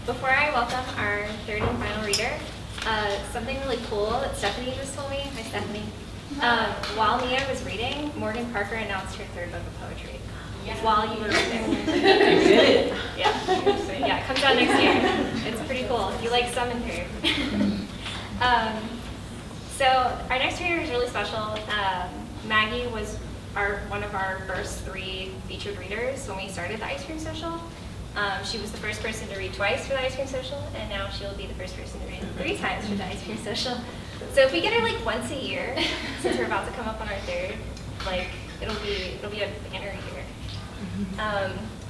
Before I welcome our third and final reader, something really cool that Stephanie just told me, hi Stephanie, while Mia was reading, Morgan Parker announced her third book of poetry. Yeah. While you were reading. You did it? Yeah, it comes out next year. It's pretty cool, if you like some and third. So our next reader is really special. Maggie was one of our first 3 featured readers when we started the Ice Cream Social. She was the first person to read twice for the Ice Cream Social, and now she will be the first person to read 3 times for the Ice Cream Social. So if we get her like once a year, since we're about to come up on our third, like it'll be a banner year.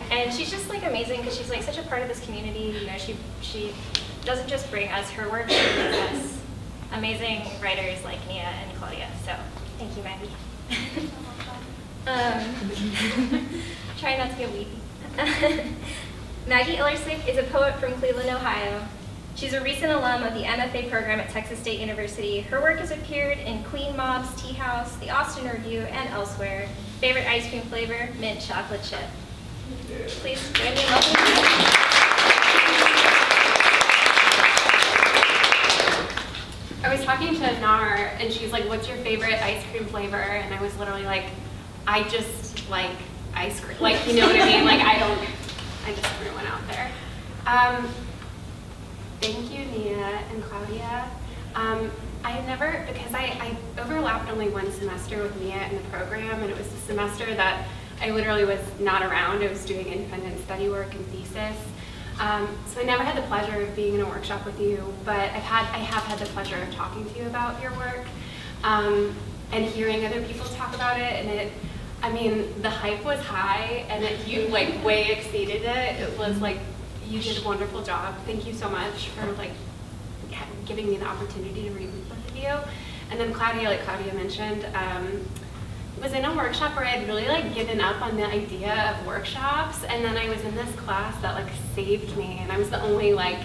And she's just like amazing because she's like such a part of this community. You know, she doesn't just bring us her work, she brings us amazing writers like Nia and Claudia. So thank you, Maggie. Try not to get weepy. Maggie Ilersich is a poet from Cleveland, Ohio. She's a recent alum of the MFA program at Texas State University. Her work has appeared in Queen Mob's Tea House, the Austin Review, and elsewhere. Favorite ice cream flavor, mint chocolate chip. Please join me in welcoming. I was talking to Nar, and she's like, what's your favorite ice cream flavor? And I was literally like, I just like ice cream. Like, you know what I mean? Like, I just threw one out there. Thank you, Nia and Claudia. I had never, because I overlapped only one semester with Nia in the program, and it was the semester that I literally was not around. I was doing independent study work and thesis. So I never had the pleasure of being in a workshop with you, but I have had the pleasure of talking to you about your work and hearing other people talk about it. And I mean, the hype was high, and you like way exceeded it. It was like, you did a wonderful job. Thank you so much for like giving me the opportunity to read with both of you. And then Claudia, like Claudia mentioned, was in a workshop where I had really like given up on the idea of workshops, and then I was in this class that like saved me, and I was the only like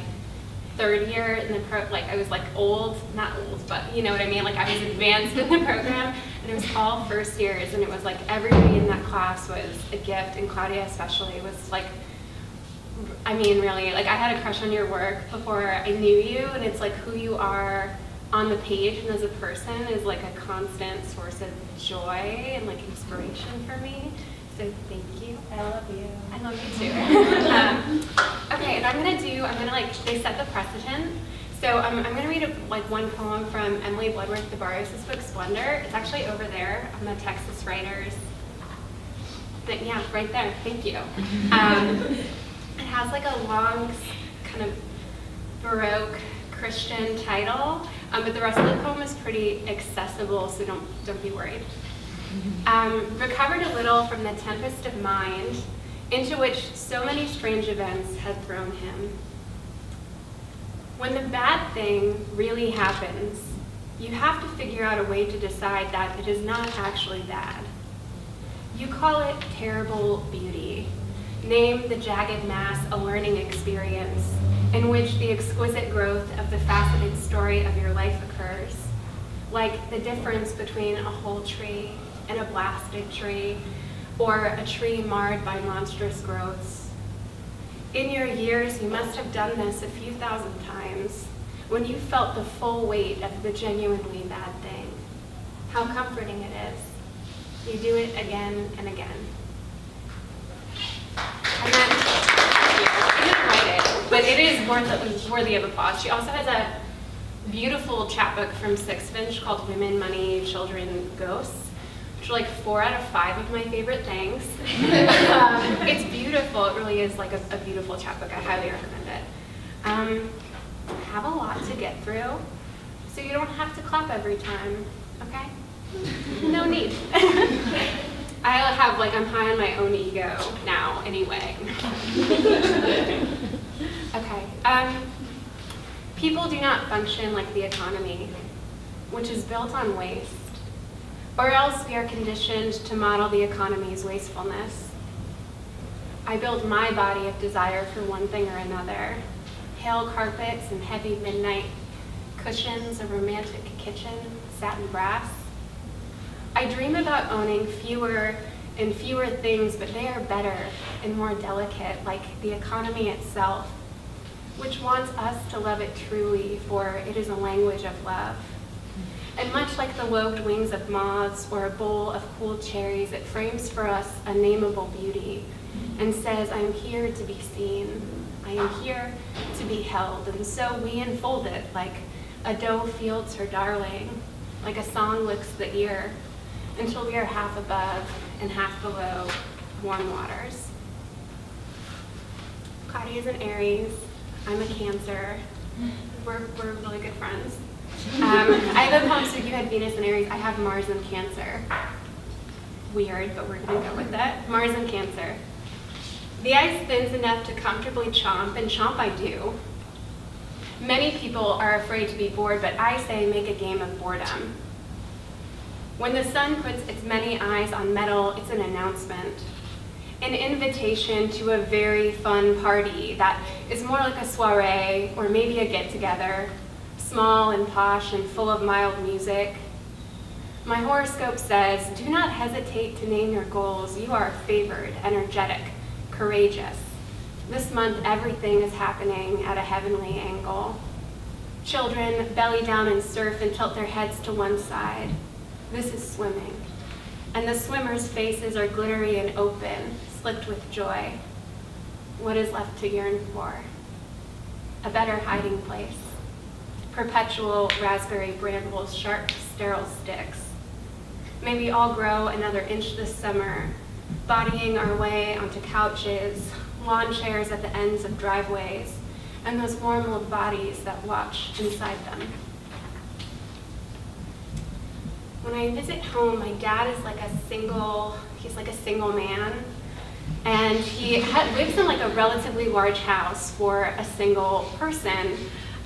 third year in the like I was like not old, but you know what I mean, like I was advanced in the program, and it was all first years, and it was like everybody in that class was a gift, and Claudia especially was like, I mean really, like I had a crush on your work before I knew you, and it's like who you are on the page and as a person is like a constant source of joy and like inspiration for me. So thank you. I love you. I love you too. Okay, and I'm gonna like, they set the precedent. So I'm gonna read one poem from Emily Bloodworth de Barrios' book Splendor. It's actually over there on the Texas Writers. Yeah, right there. Thank you. It has like a long kind of Baroque Christian title, but the rest of the poem is pretty accessible, so don't be worried. Recovered a little from the tempest of mind into which so many strange events had thrown him. When the bad thing really happens, you have to figure out a way to decide that it is not actually bad. You call it terrible beauty. Name the jagged mass a learning experience in which the exquisite growth of the faceted story of your life occurs, like the difference between a whole tree and a blasted tree, or a tree marred by monstrous growths. In your years, you must have done this a few thousand times, when you felt the full weight of the genuinely bad thing. How comforting it is. You do it again and again. And then, I didn't write it, but it is worthy of applause. She also has a beautiful chapbook from Sixth Finch called Women, Money, Children, Ghosts, which are like 4 out of 5 of my favorite things. It's beautiful. It really is like a beautiful chapbook. I highly recommend it. I have a lot to get through, so you don't have to clap every time, okay? No need. I'm high on my own ego now, anyway. Okay. People do not function like the economy, which is built on waste, or else we are conditioned to model the economy's wastefulness. I build my body of desire for one thing or another: pale carpets and heavy midnight cushions, a romantic kitchen, satin brass. I dream about owning fewer in fewer things, but they are better and more delicate, like the economy itself, which wants us to love it truly, for it is a language of love. And much like the lobed wings of moths or a bowl of cool cherries, it frames for us a nameable beauty and says, I am here to be seen. I am here to be held. And so we enfold it like a doe fields her darling, like a song licks the ear, until we are half above and half below warm waters. Claudia's an Aries. I'm a Cancer. We're really good friends. I have a poem, so you had Venus and Aries. I have Mars and Cancer. Weird, but we're gonna go with that. Mars and Cancer. The ice thins enough to comfortably chomp, and chomp I do. Many people are afraid to be bored, but I say make a game of boredom. When the sun puts its many eyes on metal, it's an announcement. An invitation to a very fun party that is more like a soiree or maybe a get-together, small and posh and full of mild music. My horoscope says, do not hesitate to name your goals. You are favored, energetic, courageous. This month, everything is happening at a heavenly angle. Children belly down and surf and tilt their heads to one side. This is swimming. And the swimmers' faces are glittery and open, slicked with joy. What is left to yearn for? A better hiding place. Perpetual raspberry brambles, sharp, sterile sticks. May we all grow another inch this summer, bodying our way onto couches, lawn chairs at the ends of driveways, and those warm old bodies that watch inside them. When I visit home, my dad is like he's like a single man, and he lives in like a relatively large house for a single person,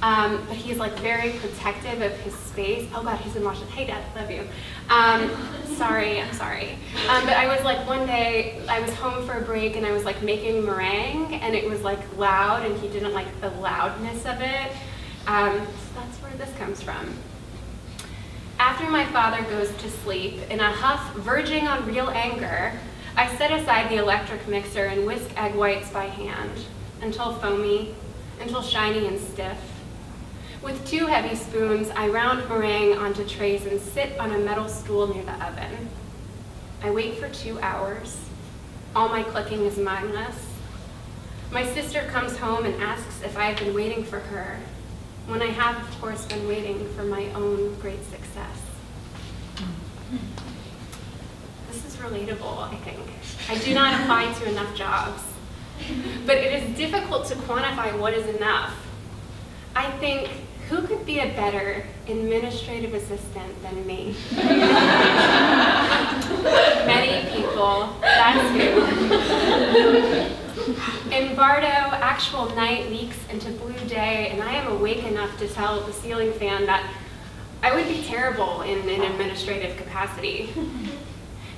but he's like very protective of his space. Oh God, he's in Washington. Hey Dad, love you. I'm sorry. But I was like, one day, I was home for a break and I was like making meringue, and it was like loud, and he didn't like the loudness of it. So that's where this comes from. After my father goes to sleep, in a huff verging on real anger, I set aside the electric mixer and whisk egg whites by hand, until foamy, until shiny and stiff. With 2 heavy spoons, I round meringue onto trays and sit on a metal stool near the oven. I wait for 2 hours. All my clicking is mindless. My sister comes home and asks if I have been waiting for her, when I have, of course, been waiting for my own great success. This is relatable, I think. I do not apply to enough jobs, but it is difficult to quantify what is enough. I think, who could be a better administrative assistant than me? Many people, that's who. In Bardo, actual night leaks into blue day, and I am awake enough to tell the ceiling fan that I would be terrible in an administrative capacity.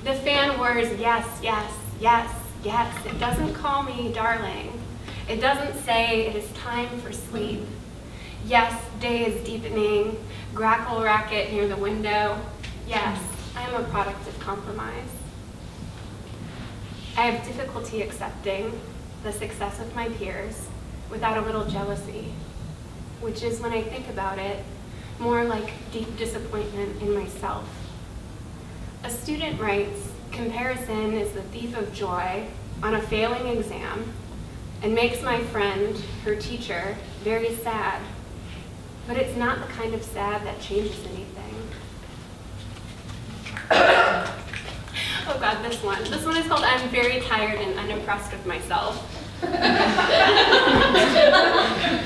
The fan whirs, yes, yes, yes, yes. It doesn't call me darling. It doesn't say it is time for sleep. Yes, day is deepening, grackle racket near the window. Yes, I am a product of compromise. I have difficulty accepting the success of my peers without a little jealousy, which is, when I think about it, more like deep disappointment in myself. A student writes, comparison is the thief of joy on a failing exam and makes my friend, her teacher, very sad. But it's not the kind of sad that changes anything. Oh God, this one. This one is called I'm Very Tired and Unimpressed with Myself.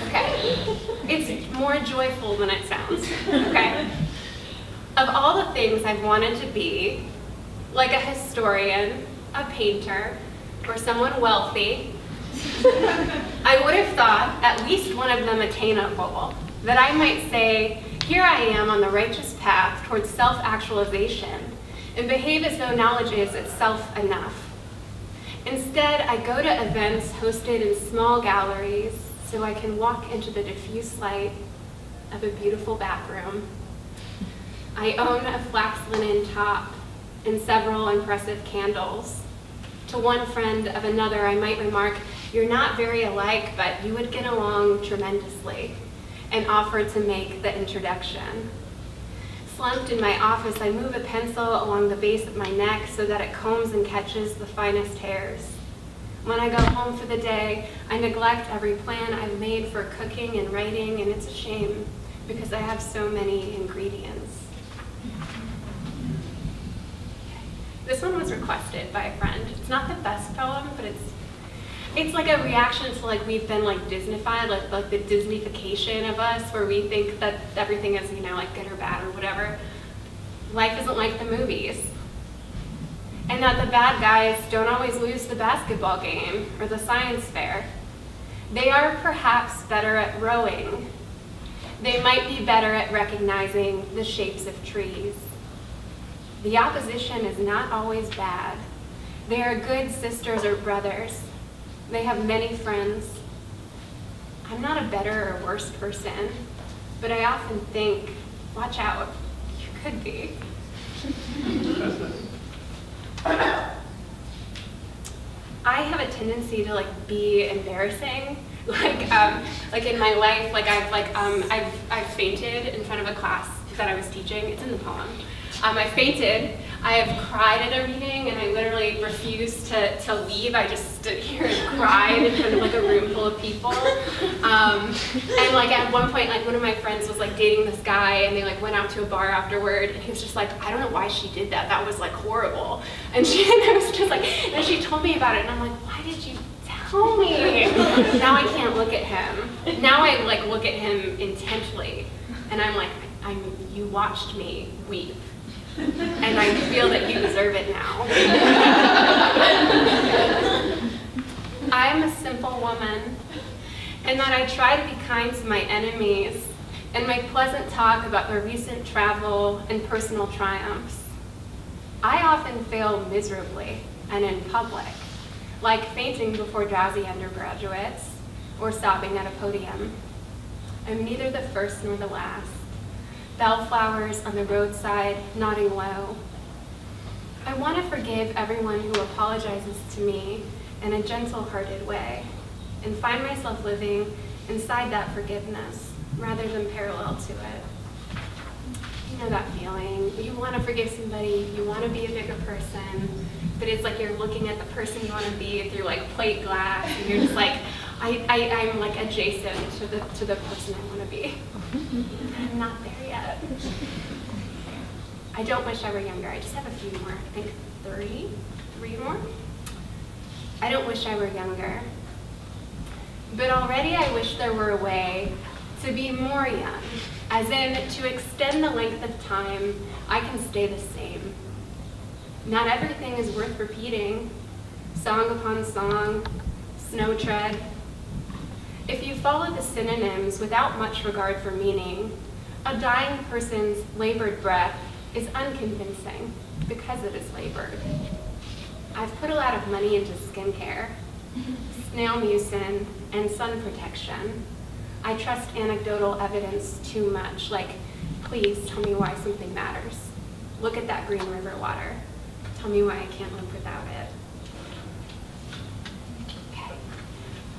Okay. It's more joyful than it sounds. Okay. Of all the things I've wanted to be, like a historian, a painter, or someone wealthy, I would have thought at least one of them attainable, that I might say, here I am on the righteous path towards self-actualization, and behave as though knowledge is itself enough. Instead, I go to events hosted in small galleries so I can walk into the diffuse light of a beautiful bathroom. I own a flax linen top and several impressive candles. To one friend of another, I might remark, "You're not very alike, but you would get along tremendously," and offer to make the introduction. Slumped in my office, I move a pencil along the base of my neck so that it combs and catches the finest hairs. When I go home for the day, I neglect every plan I've made for cooking and writing, and it's a shame because I have so many ingredients. This one was requested by a friend. It's not the best poem, but it's like a reaction to like we've been like Disneyfied, like the Disneyfication of us, where we think that everything is, you know, like good or bad or whatever. Life isn't like the movies. And that the bad guys don't always lose the basketball game or the science fair. They are perhaps better at rowing. They might be better at recognizing the shapes of trees. The opposition is not always bad. They are good sisters or brothers. They have many friends. I'm not a better or worse person, but I often think, watch out, you could be. I have a tendency to like be embarrassing. Like in my life, like I've fainted in front of a class that I was teaching. It's in the poem. I fainted. I have cried at a reading, and I literally refused to leave. I just stood here and cried in front of like a room full of people. And like at one point, like one of my friends was like dating this guy, and they like went out to a bar afterward, and he was just like, "I don't know why she did that. That was like horrible." And I was just like, and she told me about it, and I'm like, "Why did you tell me?" Now I can't look at him. Now I like look at him intently, and I'm like, you watched me weep. And I feel that you deserve it now. I am a simple woman, and that I try to be kind to my enemies and make pleasant talk about their recent travel and personal triumphs. I often fail miserably and in public, like fainting before drowsy undergraduates or sobbing at a podium. I'm neither the first nor the last. Bellflowers on the roadside, nodding low. I want to forgive everyone who apologizes to me in a gentle-hearted way and find myself living inside that forgiveness rather than parallel to it. You know that feeling. You want to forgive somebody, you want to be a bigger person, but it's like you're looking at the person you want to be through like plate glass, and you're just like, I'm like adjacent to the person I want to be. I'm not there yet. I don't wish I were younger. I just have a few more. I think three more. I don't wish I were younger. But already I wish there were a way to be more young, as in to extend the length of time I can stay the same. Not everything is worth repeating, song upon song, snow tread. If you follow the synonyms without much regard for meaning, a dying person's labored breath is unconvincing because it is labored. I've put a lot of money into skincare, snail mucin, and sun protection. I trust anecdotal evidence too much, like, please tell me why something matters. Look at that Green River water. Tell me why I can't live without it.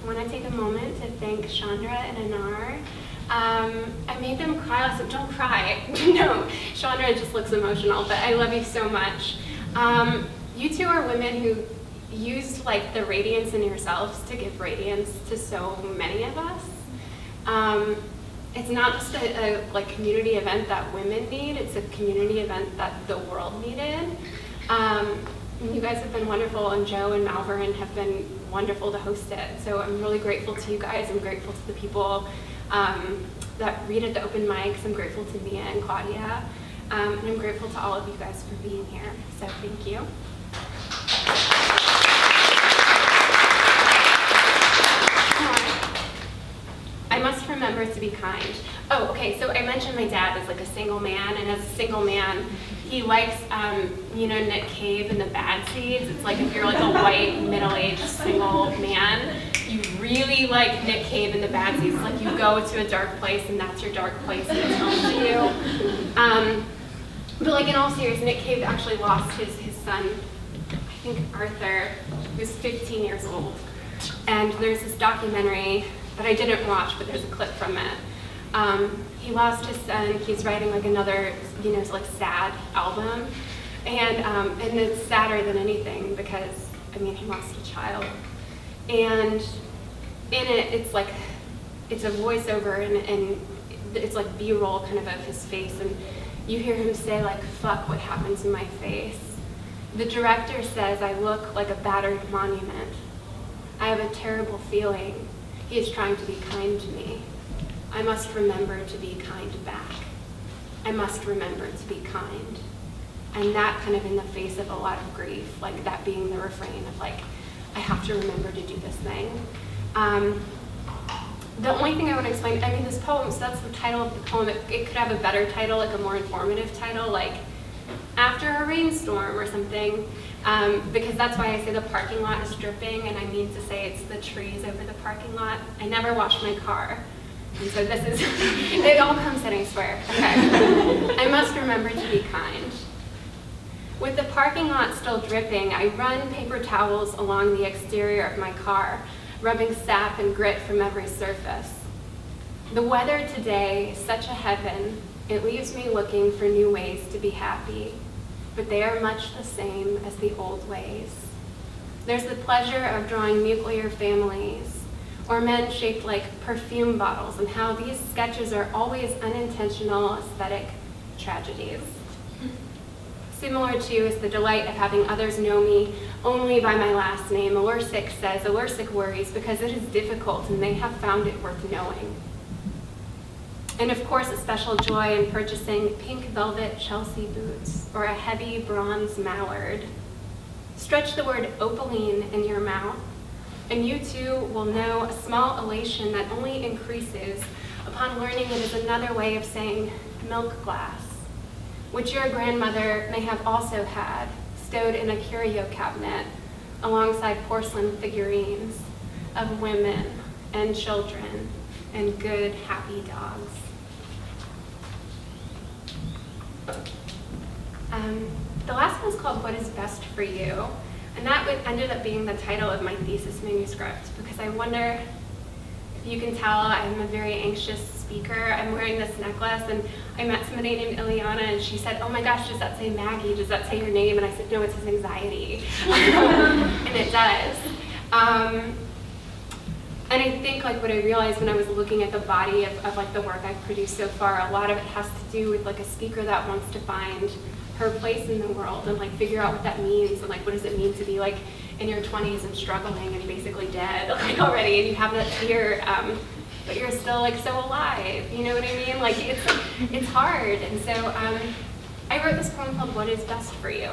I want to take a moment to thank Chandra and Anar. I made them cry. So don't cry. No, Chandra just looks emotional, but I love you so much. You two are women who used like the radiance in yourselves to give radiance to so many of us. It's not just a like community event that women need. It's a community event that the world needed. You guys have been wonderful, and Joe and Malvern have been wonderful to host it. So I'm really grateful to you guys. I'm grateful to the people that read at the open mics. I'm grateful to Mia and Claudia. And I'm grateful to all of you guys for being here. So thank you. I must remember to be kind. Oh, okay, so I mentioned my dad is like a single man, and as a single man, he likes, Nick Cave and the Bad Seeds. It's like if you're like a white, middle-aged, single man, you really like Nick Cave and the Bad Seeds. It's like you go to a dark place, and that's your dark place, and it comes to you. But like in all seriousness, Nick Cave actually lost his son, I think Arthur, who's 15 years old. And there's this documentary that I didn't watch, but there's a clip from it. He lost his son. He's writing like another, like sad album, and it's sadder than anything because he lost a child. And in it, it's a voiceover, and it's like B-roll kind of his face, and you hear him say like, "Fuck, what happened to my face?" The director says, "I look like a battered monument. I have a terrible feeling. He is trying to be kind to me. I must remember to be kind back. I must remember to be kind." And that kind of in the face of a lot of grief, like that being the refrain of like, I have to remember to do this thing. The only thing I want to explain, this poem, so that's the title of the poem. It could have a better title, like a more informative title, like After a Rainstorm or something, because that's why I say the parking lot is dripping, and I mean to say it's the trees over the parking lot. I never wash my car, and so this is, it all comes in, I swear. Okay. I must remember to be kind. With the parking lot still dripping, I run paper towels along the exterior of my car, rubbing sap and grit from every surface. The weather today is such a heaven, it leaves me looking for new ways to be happy, but they are much the same as the old ways. There's the pleasure of drawing nuclear families, or men shaped like perfume bottles, and how these sketches are always unintentional aesthetic tragedies. Similar to is the delight of having others know me only by my last name. Ilersich says, Ilersich worries because it is difficult and they have found it worth knowing. And of course, a special joy in purchasing pink velvet Chelsea boots or a heavy bronze mallard. Stretch the word opaline in your mouth, and you too will know a small elation that only increases upon learning it is another way of saying milk glass, which your grandmother may have also had, stowed in a curio cabinet alongside porcelain figurines of women and children and good, happy dogs. The last one is called What is Best for You? And that ended up being the title of my thesis manuscript, because I wonder if you can tell I'm a very anxious speaker. I'm wearing this necklace, and I met somebody named Ileana, and she said, "Oh my gosh, does that say Maggie? Does that say your name?" And I said, "No, it says anxiety." And it does. And I think like what I realized when I was looking at the body of like the work I've produced so far, a lot of it has to do with like a speaker that wants to find her place in the world and like figure out what that means, and like what does it mean to be like in your 20s and struggling and basically dead like already, and you have that fear, but you're still like so alive, you know what I mean? Like it's hard. And so I wrote this poem called What is Best for You?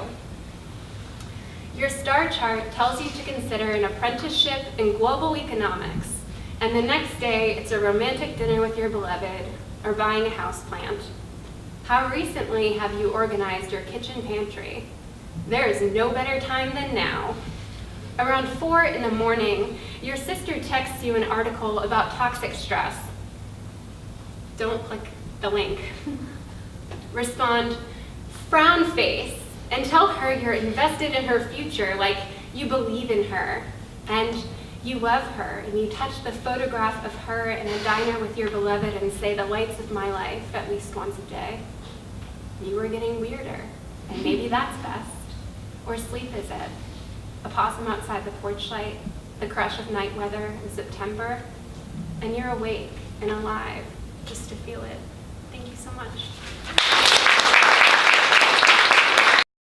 Your star chart tells you to consider an apprenticeship in global economics, and the next day it's a romantic dinner with your beloved or buying a houseplant. How recently have you organized your kitchen pantry? There is no better time than now. Around 4 in the morning, your sister texts you an article about toxic stress. Don't click the link. Respond, frown face, and tell her you're invested in her future, like you believe in her, and you love her, and you touch the photograph of her in a diner with your beloved and say the lights of my life at least once a day. You are getting weirder, and maybe that's best. Or sleep is it? A possum outside the porch light, the crush of night weather in September, and you're awake and alive just to feel it. Thank you so much.